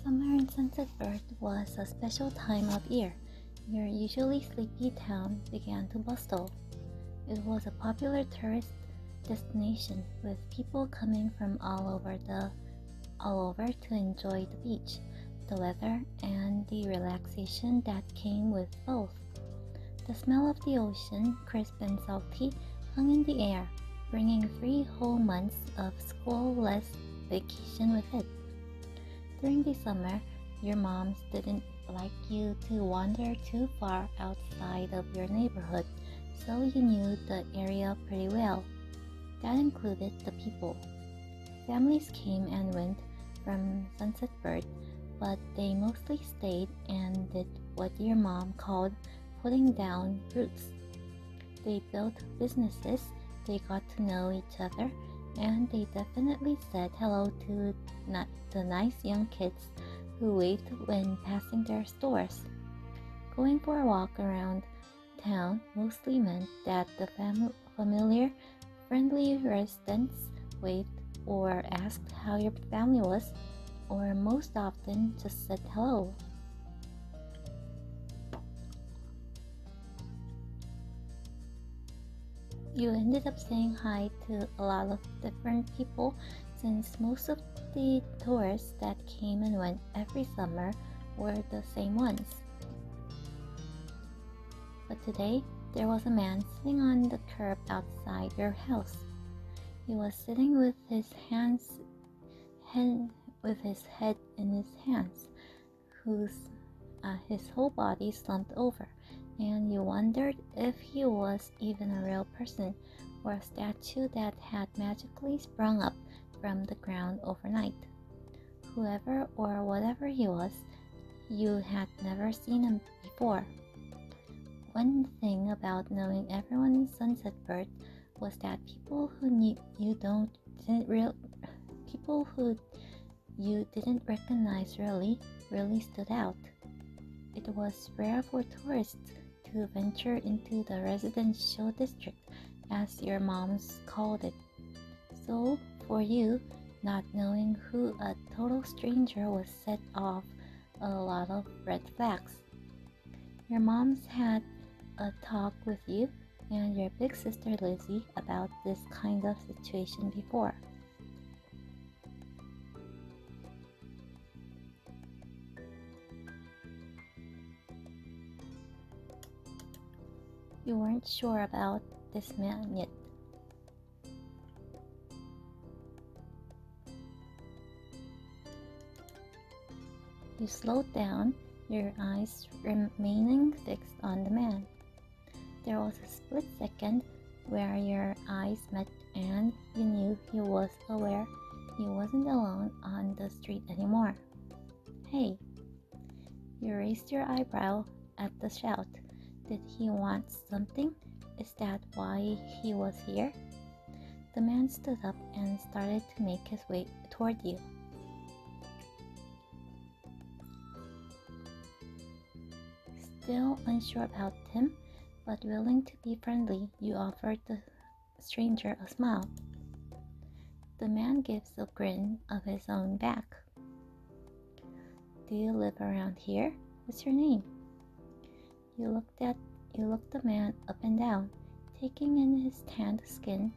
Summer in Sunsetburg was a special time of year. Your usually sleepy town began to bustle. It was a popular tourist destination with people coming from all over to enjoy the beach, the weather, and the relaxation that came with both. The smell of the ocean, crisp and salty, hung in the air, bringing 3 whole months of school-less vacation with it. During the summer, your moms didn't like you to wander too far outside of your neighborhood, so you knew the area pretty well. That included the people. Families came and went from Sunsetburg, but they mostly stayed and did what your mom called putting down roots. They built businesses, they got to know each other, and they definitely said hello to the nice young kids who waved when passing their stores. Going for a walk around town mostly meant that the familiar, friendly residents waved or asked how your family was, or most often just said hello. You ended up saying hi to a lot of different people since most of the tourists that came and went every summer were the same ones. But today, there was a man sitting on the curb outside your house. He was sitting with his head in his hands, his whole body slumped over, and you wondered if he was even a real person or a statue that had magically sprung up from the ground overnight. Whoever or whatever he was, you had never seen him before. One thing about knowing everyone in Sunsetburg was that people who you didn't recognize really stood out. It was rare for tourists to venture into the residential district, as your moms called it. So, for you, not knowing who a total stranger was set off a lot of red flags. Your moms had a talk with you and your big sister Lizzie about this kind of situation before. You weren't sure about this man yet. You slowed down, your eyes remaining fixed on the man. There was a split second where your eyes met and you knew he was aware he wasn't alone on the street anymore. Hey! You raised your eyebrow at the shout. Did he want something? Is that why he was here? The man stood up and started to make his way toward you. Still unsure about him, but willing to be friendly, you offered the stranger a smile. The man gives a grin of his own back. Do you live around here? What's your name? You looked the man up and down, taking in his tanned skin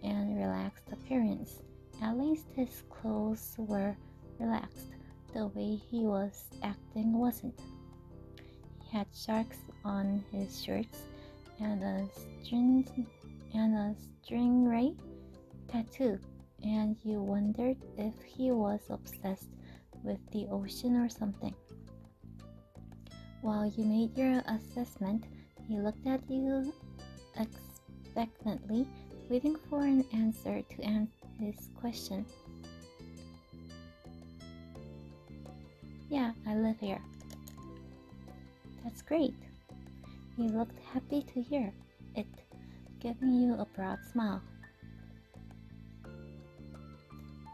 and relaxed appearance. At least his clothes were relaxed. The way he was acting wasn't. He had sharks on his shirts and a stingray tattoo, and you wondered if he was obsessed with the ocean or something. While you made your assessment, he looked at you expectantly, waiting for an answer to his question. Yeah, I live here. That's great. He looked happy to hear it, giving you a broad smile.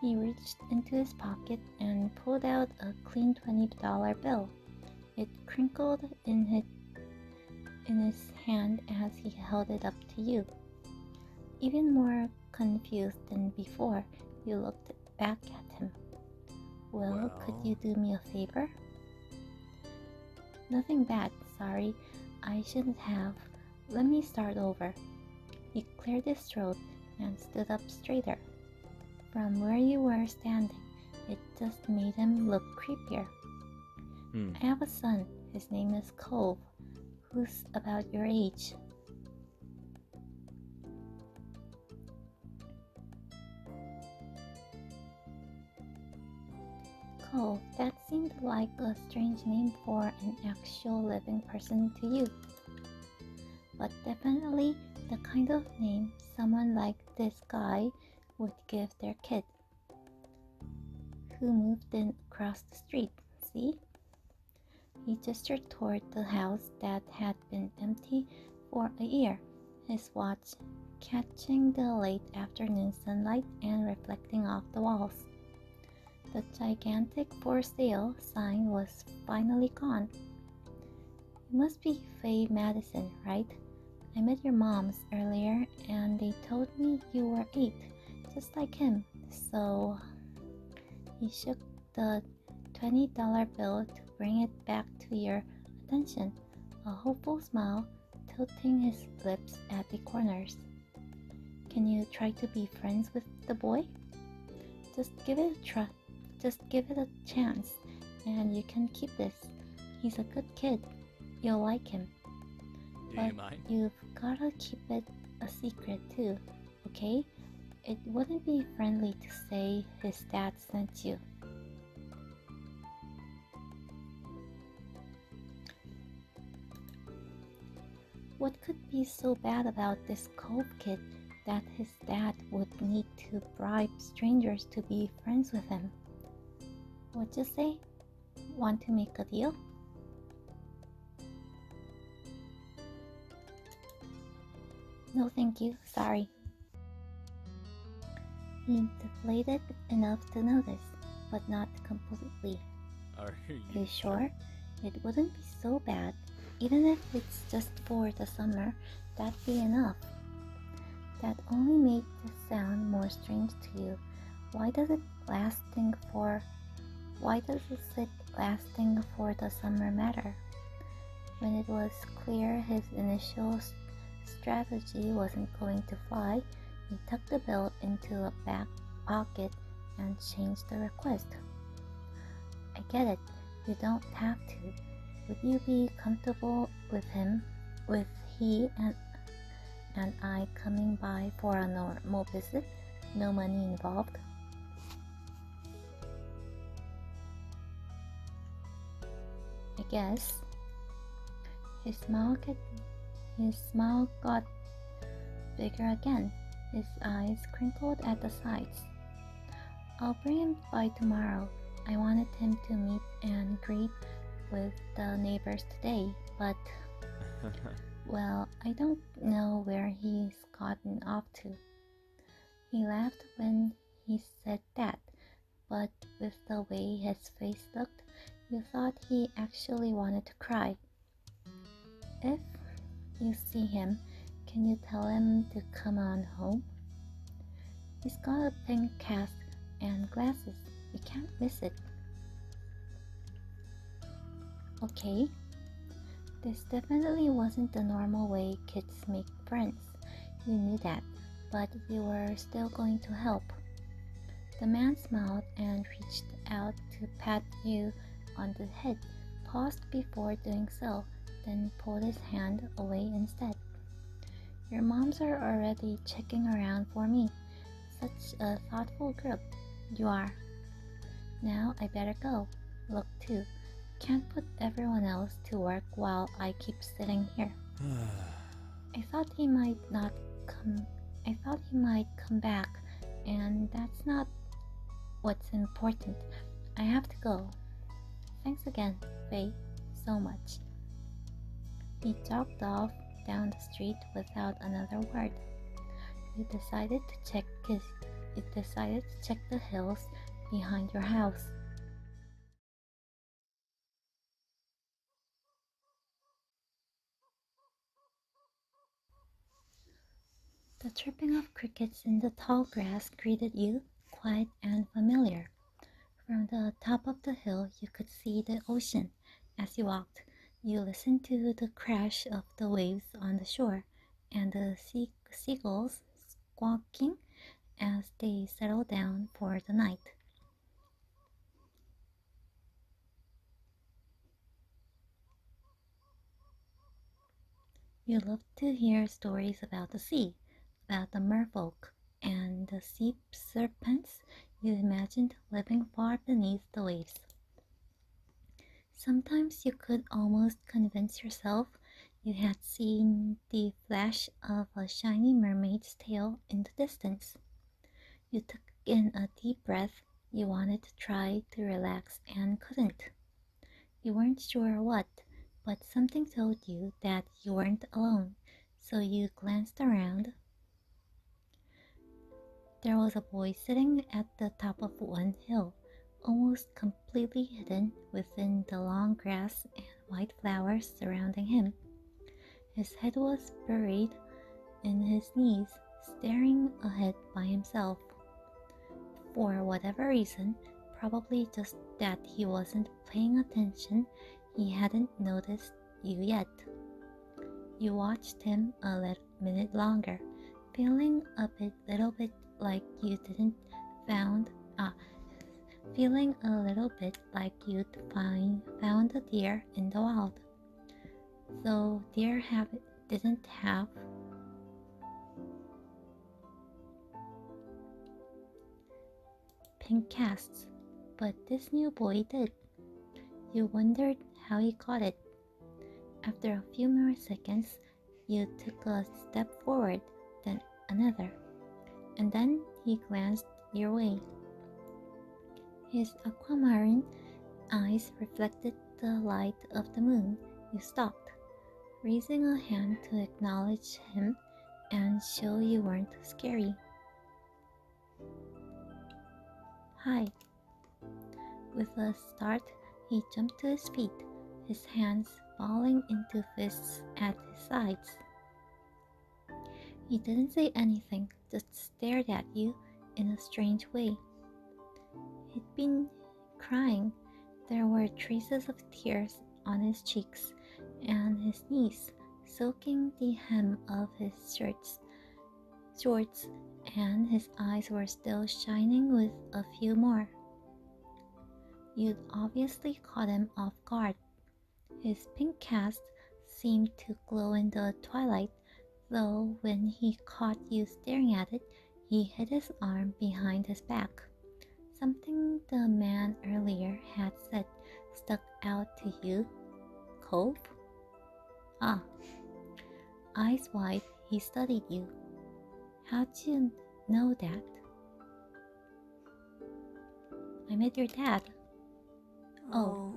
He reached into his pocket and pulled out a clean $20 bill. It crinkled in his hand as he held it up to you. Even more confused than before, you looked back at him. Well, could you Well, do me a favor? Nothing bad, sorry. I shouldn't have. Let me start over. He cleared his throat and stood up straighter. From where you were standing, it just made him look creepier. I have a son. His name is Cove, who's about your age. Cove, that seemed like a strange name for an actual living person to you. But definitely the kind of name someone like this guy would give their kid, who moved in across the street. See? He gestured toward the house that had been empty for a year, his watch catching the late afternoon sunlight and reflecting off the walls. The gigantic for sale sign was finally gone. You must be Faye Madison, right? I met your moms earlier and they told me you were 8, just like him. So he shook the $20 bill to bring it back to your attention, a hopeful smile tilting his lips at the corners. Can you try to be friends with the boy? Just give it a chance, and you can keep this. He's a good kid. You'll like him. do But you mind? you've gotta keep it a secret too, okay? It wouldn't be friendly to say his dad sent you. What could be so bad about this Cove kid that his dad would need to bribe strangers to be friends with him? What'd you say? Want to make a deal? No thank you, sorry. He deflated enough to notice, but not completely. Are You sure? It wouldn't be so bad. Even if it's just for the summer, that'd be enough. That only made the sound more strange to you. Why does it lasting for the summer matter? When it was clear his initial strategy wasn't going to fly, he tucked the bill into a back pocket and changed the request. I get it. You don't have to. Would you be comfortable with he and I coming by for a normal visit? No money involved? I guess. His smile got bigger again. His eyes crinkled at the sides. I'll bring him by tomorrow. I wanted him to meet and greet with the neighbors today, but, well, I don't know where he's gotten off to. He laughed when he said that, but with the way his face looked, you thought he actually wanted to cry. If you see him, can you tell him to come on home? He's got a pink cast and glasses. You can't miss it. Okay. This definitely wasn't the normal way kids make friends. You knew that, but you were still going to help. The man smiled and reached out to pat you on the head, paused before doing so, then pulled his hand away instead. Your moms are already checking around for me. Such a thoughtful group. You are. Now I better go. Look too. Can't put everyone else to work while I keep sitting here. I thought he might come back, and that's not what's important. I have to go. Thanks again, Faye, so much. He jogged off down the street without another word. You decided to check the hills behind your house. The chirping of crickets in the tall grass greeted you, quiet and familiar. From the top of the hill, you could see the ocean. As you walked, you listened to the crash of the waves on the shore and the seagulls squawking as they settled down for the night. You loved to hear stories about the sea, about the merfolk, and the sea serpents you imagined living far beneath the waves. Sometimes you could almost convince yourself you had seen the flash of a shiny mermaid's tail in the distance. You took in a deep breath. You wanted to try to relax and couldn't. You weren't sure what, but something told you that you weren't alone, so you glanced around. There was a boy sitting at the top of one hill, almost completely hidden within the long grass and white flowers surrounding him. His head was buried in his knees, staring ahead by himself. For whatever reason, probably just that he wasn't paying attention, he hadn't noticed you yet. You watched him a minute longer, feeling little bit like you didn't found feeling a little bit like you'd found a deer in the wild. Though didn't have pink casts, but this new boy did. You wondered how he caught it. After a few more seconds, you took a step forward, then another, and then he glanced your way. His aquamarine eyes reflected the light of the moon. You stopped, raising a hand to acknowledge him and show you weren't scary. Hi. With a start, he jumped to his feet, his hands balling into fists at his sides. He didn't say anything, just stared at you in a strange way. He'd been crying. There were traces of tears on his cheeks and his knees, soaking the hem of his shorts, and his eyes were still shining with a few more. You'd obviously caught him off guard. His pink cast seemed to glow in the twilight, though when he caught you staring at it, he hid his arm behind his back. Something the man earlier had said stuck out to you. Cove? Ah. Eyes wide, he studied you. How'd you know that? I met your dad. Oh.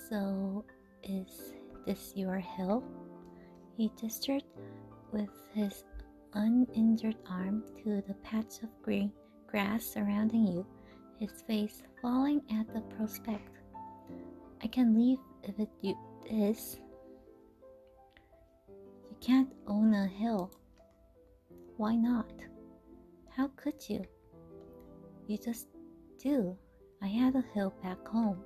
So, is this your hill? He gestured with his uninjured arm to the patch of green grass surrounding you, his face falling at the prospect. I can leave if it is. You can't own a hill. Why not? How could you? You just do. I had a hill back home.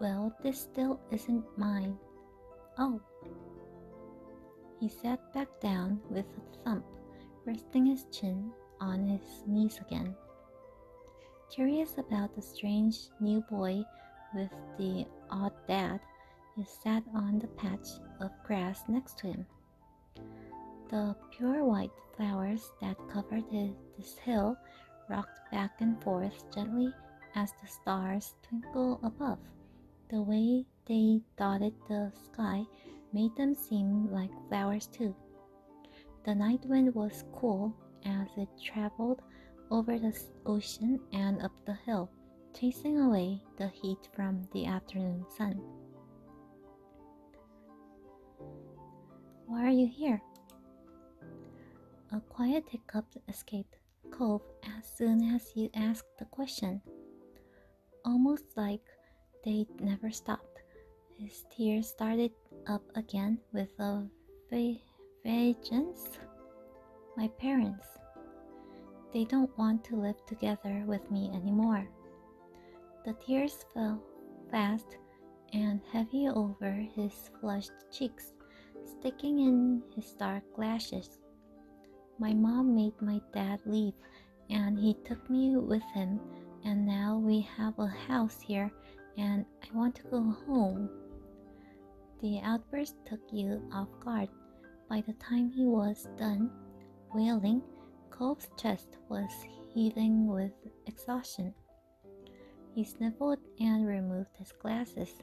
Well, this still isn't mine. Oh. He sat back down with a thump, resting his chin on his knees again. Curious about the strange new boy with the odd dad, you sat on the patch of grass next to him. The pure white flowers that covered this hill rocked back and forth gently as the stars twinkled above. The way they dotted the sky made them seem like flowers too. The night wind was cool as it traveled over the ocean and up the hill, chasing away the heat from the afternoon sun. Why are you here? A quiet hiccup escaped Cove as soon as you asked the question, almost like they'd never stopped. His tears started up again with a vengeance. My parents. They don't want to live together with me anymore. The tears fell fast and heavy over his flushed cheeks, sticking in his dark lashes. My mom made my dad leave, and he took me with him, and now we have a house here, and I want to go home. The outburst took you off guard. By the time he was done wailing, Cove's chest was heaving with exhaustion. He sniffled and removed his glasses,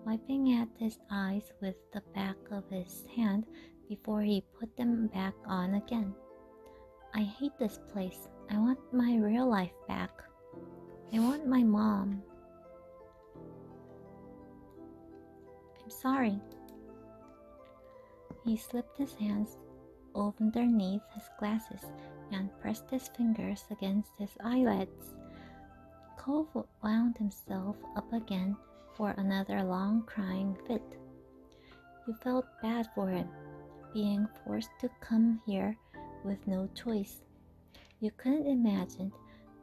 wiping at his eyes with the back of his hand before he put them back on again. I hate this place. I want my real life back. I want my mom. I'm sorry. He slipped his hands underneath his glasses and pressed his fingers against his eyelids. Cove wound himself up again for another long crying fit. You felt bad for him, being forced to come here with no choice. You couldn't imagine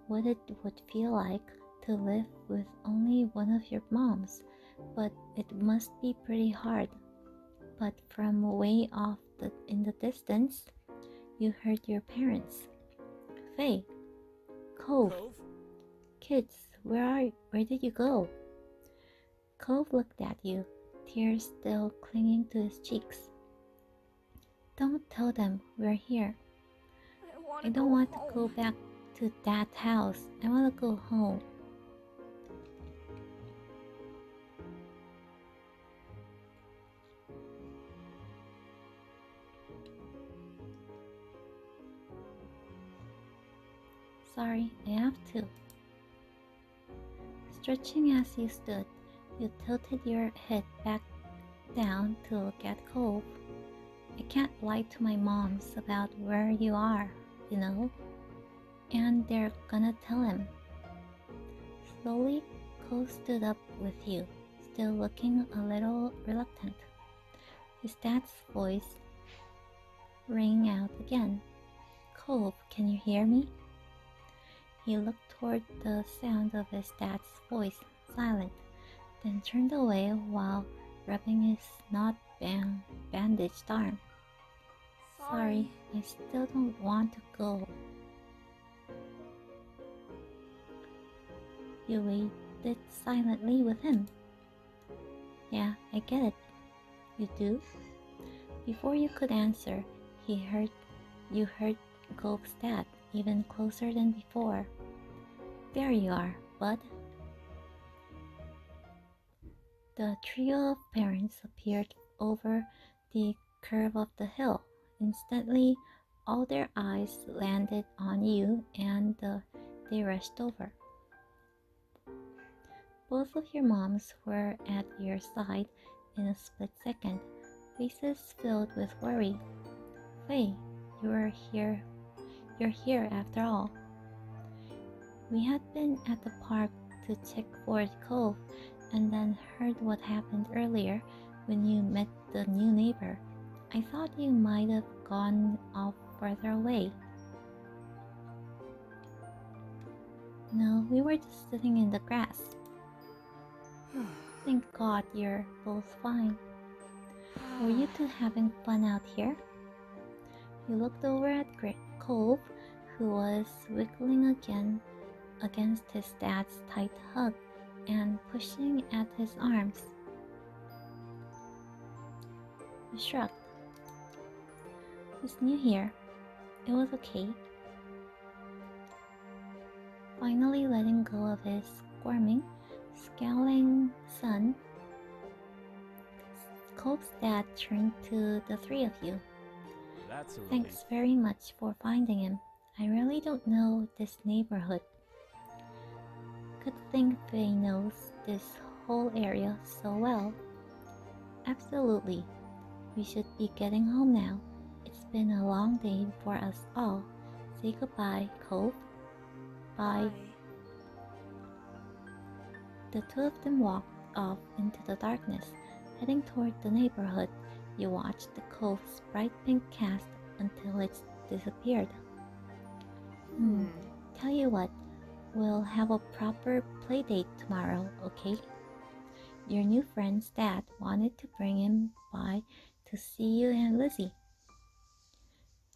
what it would feel like to live with only one of your moms, but it must be pretty hard. But from way off in the distance, you heard your parents. Faye, Cove, kids, where did you go? Cove looked at you, tears still clinging to his cheeks. Don't tell them we're here. I don't want to go back to that house. I want to go home. Sorry, I have to. Stretching as you stood, you tilted your head back down to look at Cove. I can't lie to my moms about where you are, you know, and they're gonna tell him. Slowly, Cove stood up with you, still looking a little reluctant. His dad's voice rang out again. Cove, can you hear me? He looked toward the sound of his dad's voice, silent, then turned away while rubbing his not-bandaged arm. Sorry, I still don't want to go. You waited silently with him. Yeah, I get it. You do? Before you could answer, you heard Cove's dad, even closer than before. There you are, bud. The trio of parents appeared over the curve of the hill. Instantly, all their eyes landed on you and they rushed over. Both of your moms were at your side in a split second, faces filled with worry. Faye, you're here after all. We had been at the park to check for Cove and then heard what happened earlier when you met the new neighbor. I thought you might have gone off further away. No, we were just sitting in the grass. Thank God you're both fine. Were you two having fun out here? You looked over at Cove, who was wiggling again against his dad's tight hug and pushing at his arms. He shrugged. He's new here. It was okay. Finally letting go of his squirming, scowling son, Cove's dad turned to the three of you. Thanks very much for finding him. I really don't know this neighborhood. Good thing Faye knows this whole area so well. Absolutely. We should be getting home now. It's been a long day for us all. Say goodbye, Cove. Bye. The two of them walked off into the darkness, heading toward the neighborhood. You watched the Cove's bright pink cast until it disappeared. Tell you what, We'll have a proper play date tomorrow, okay? Your new friend's dad wanted to bring him by to see you and Lizzie.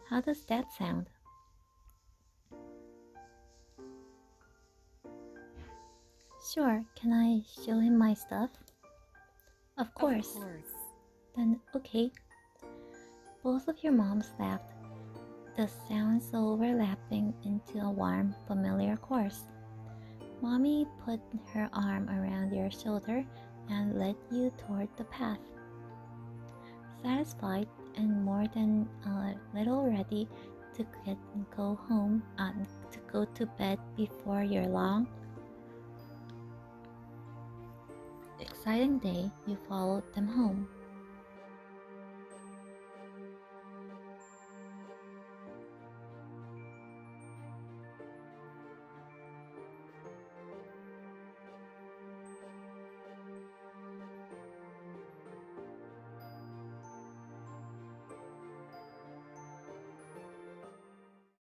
How does that sound? Sure, can I show him my stuff? Of course. Then, okay. Both of your moms laughed, the sounds overlapping into a warm, familiar chorus. Mommy put her arm around your shoulder and led you toward the path. Satisfied and more than a little ready to go home and to go to bed before your long, exciting day, you followed them home.